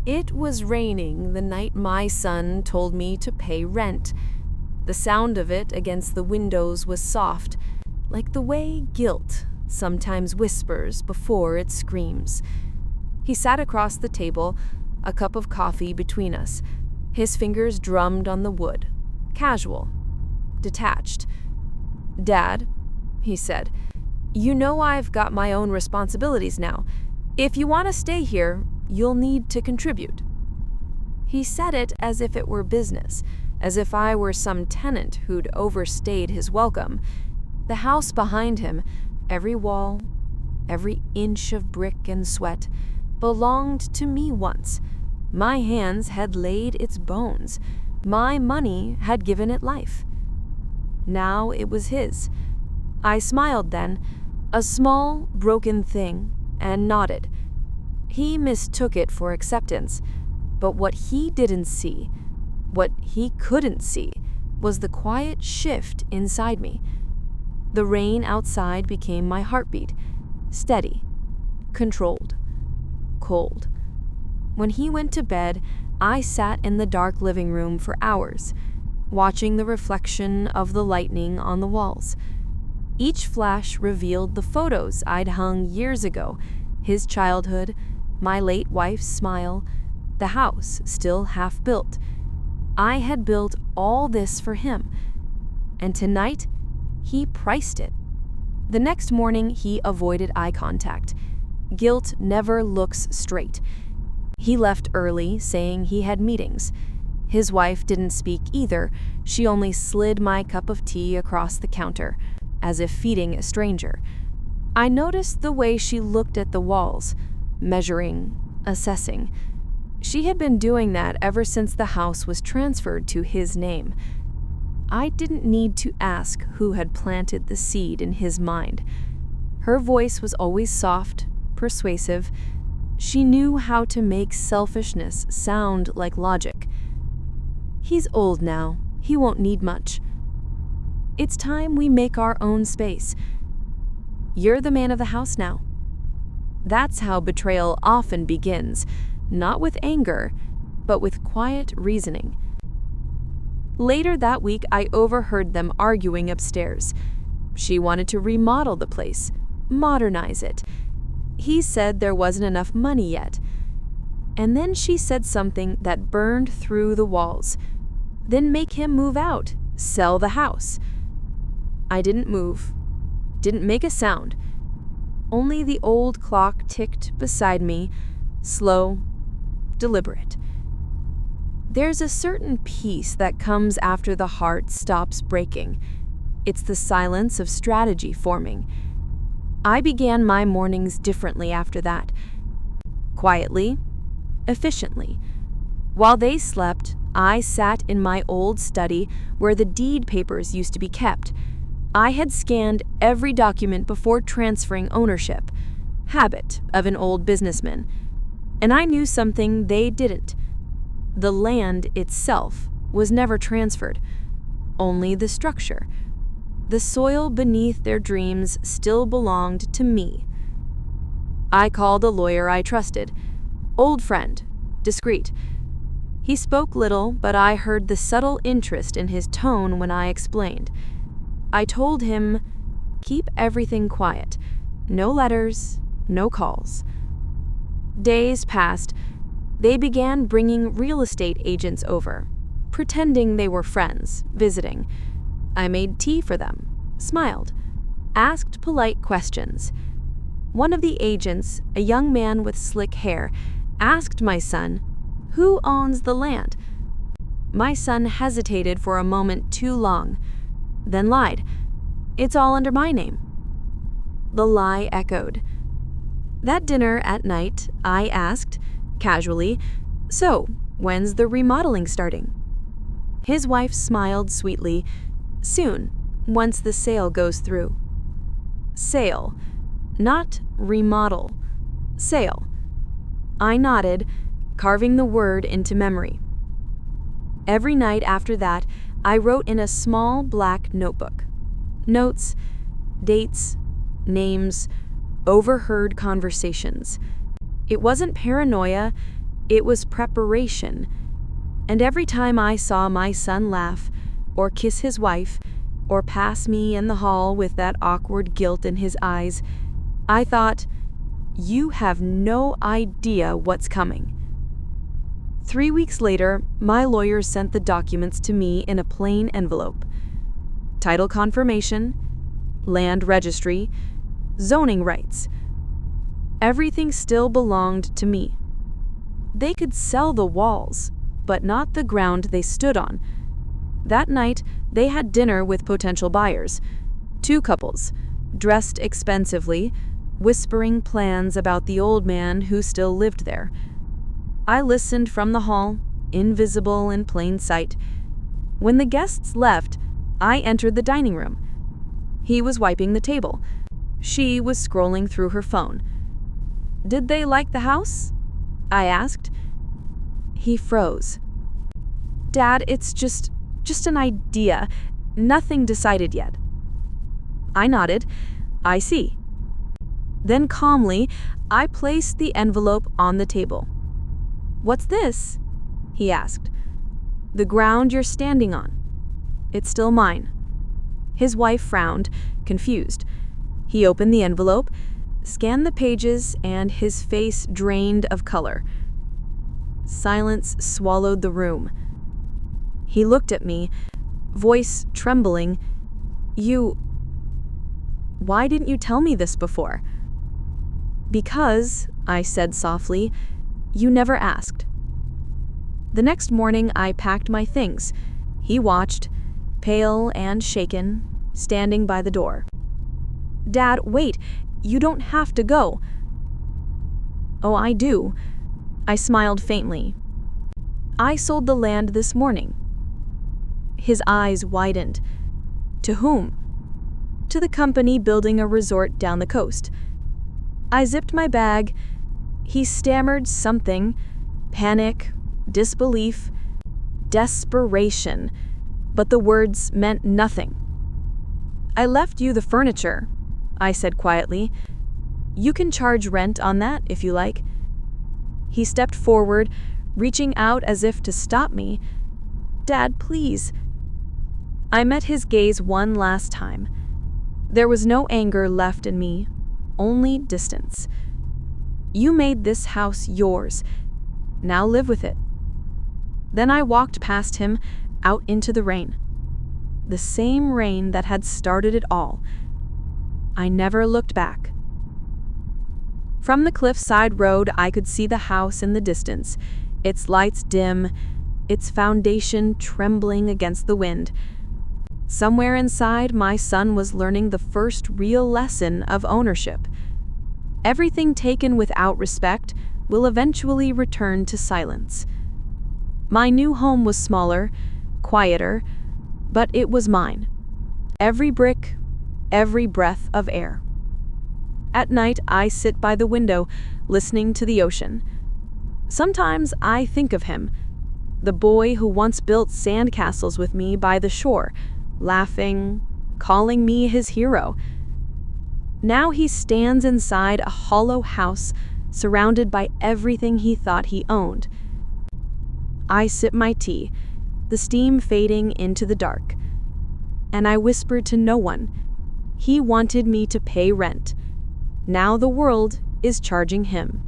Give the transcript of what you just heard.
It was raining the night my son told me to pay rent. The sound of it against the windows was soft, like the way guilt sometimes whispers before it screams. He sat across the table, a cup of coffee between us. His fingers drummed on the wood, casual, detached. "Dad," he said, "you know I've got my own responsibilities now. If you want to stay here, you'll need to contribute." He said it as if it were business, as if I were some tenant who'd overstayed his welcome. The house behind him, every wall, every inch of brick and sweat, belonged to me once. My hands had laid its bones. My money had given it life. Now it was his. I smiled then, a small, broken thing, and nodded. He mistook it for acceptance, but what he didn't see, what he couldn't see, was the quiet shift inside me. The rain outside became my heartbeat, steady, controlled, cold. When he went to bed, I sat in the dark living room for hours, watching the reflection of the lightning on the walls. Each flash revealed the photos I'd hung years ago, his childhood, my late wife's smile, the house still half built. I had built all this for him, and tonight, he priced it. The next morning, he avoided eye contact. Guilt never looks straight. He left early, saying he had meetings. His wife didn't speak either. She only slid my cup of tea across the counter, as if feeding a stranger. I noticed the way she looked at the walls, measuring, assessing. She had been doing that ever since the house was transferred to his name. I didn't need to ask who had planted the seed in his mind. Her voice was always soft, persuasive. She knew how to make selfishness sound like logic. "He's old now. He won't need much. It's time we make our own space. You're the man of the house now." That's how betrayal often begins, not with anger, but with quiet reasoning. Later that week, I overheard them arguing upstairs. She wanted to remodel the place, modernize it. He said there wasn't enough money yet. And then she said something that burned through the walls. Then make him move out, sell the house. I didn't move, didn't make a sound. Only the old clock ticked beside me, slow, deliberate. There's a certain peace that comes after the heart stops breaking. It's the silence of strategy forming. I began my mornings differently after that. Quietly, efficiently. While they slept, I sat in my old study where the deed papers used to be kept. I had scanned every document before transferring ownership, habit of an old businessman. And I knew something they didn't. The land itself was never transferred, only the structure. The soil beneath their dreams still belonged to me. I called a lawyer I trusted, old friend, discreet. He spoke little, but I heard the subtle interest in his tone when I explained. I told him, keep everything quiet, no letters, no calls. Days passed. They began bringing real estate agents over, pretending they were friends, visiting. I made tea for them, smiled, asked polite questions. One of the agents, a young man with slick hair, asked my son, "Who owns the land?" My son hesitated for a moment too long, then lied. "It's all under my name." The lie echoed. That dinner at night, I asked, casually, "So, when's the remodeling starting?" His wife smiled sweetly. "Soon, once the sale goes through." Sale, not remodel. Sale. I nodded, carving the word into memory. Every night after that, I wrote in a small black notebook. Notes, dates, names, overheard conversations. It wasn't paranoia, It was preparation. And every time I saw my son laugh, or kiss his wife, or pass me in the hall with that awkward guilt in his eyes, I thought, you have no idea what's coming. 3 weeks later, my lawyers sent the documents to me in a plain envelope. Title confirmation, land registry, zoning rights. Everything still belonged to me. They could sell the walls, but not the ground they stood on. That night, they had dinner with potential buyers. 2 couples, dressed expensively, whispering plans about the old man who still lived there. I listened from the hall, invisible in plain sight. When the guests left, I entered the dining room. He was wiping the table. She was scrolling through her phone. "Did they like the house?" I asked. He froze. "Dad, it's just an idea. Nothing decided yet." I nodded. "I see." Then calmly, I placed the envelope on the table. "What's this?" he asked. "The ground you're standing on. It's still mine." His wife frowned, confused. He opened the envelope, scanned the pages, and his face drained of color. Silence swallowed the room. He looked at me, voice trembling. Why didn't you tell me this before?" "Because," I said softly, "you never asked." The next morning, I packed my things. He watched, pale and shaken, standing by the door. "Dad, wait, you don't have to go." "Oh, I do." I smiled faintly. "I sold the land this morning." His eyes widened. "To whom?" "To the company building a resort down the coast." I zipped my bag. He stammered something, panic, disbelief, desperation, but the words meant nothing. "I left you the furniture," I said quietly. "You can charge rent on that if you like." He stepped forward, reaching out as if to stop me. "Dad, please." I met his gaze one last time. There was no anger left in me, only distance. "You made this house yours. Now live with it." Then I walked past him, out into the rain. The same rain that had started it all. I never looked back. From the cliffside road, I could see the house in the distance, its lights dim, its foundation trembling against the wind. Somewhere inside, my son was learning the first real lesson of ownership. Everything taken without respect will eventually return to silence. My new home was smaller, quieter, but it was mine. Every brick, every breath of air. At night, I sit by the window, listening to the ocean. Sometimes I think of him, the boy who once built sandcastles with me by the shore, laughing, calling me his hero. Now he stands inside a hollow house, surrounded by everything he thought he owned. I sip my tea, the steam fading into the dark. And I whispered to no one. He wanted me to pay rent. Now the world is charging him.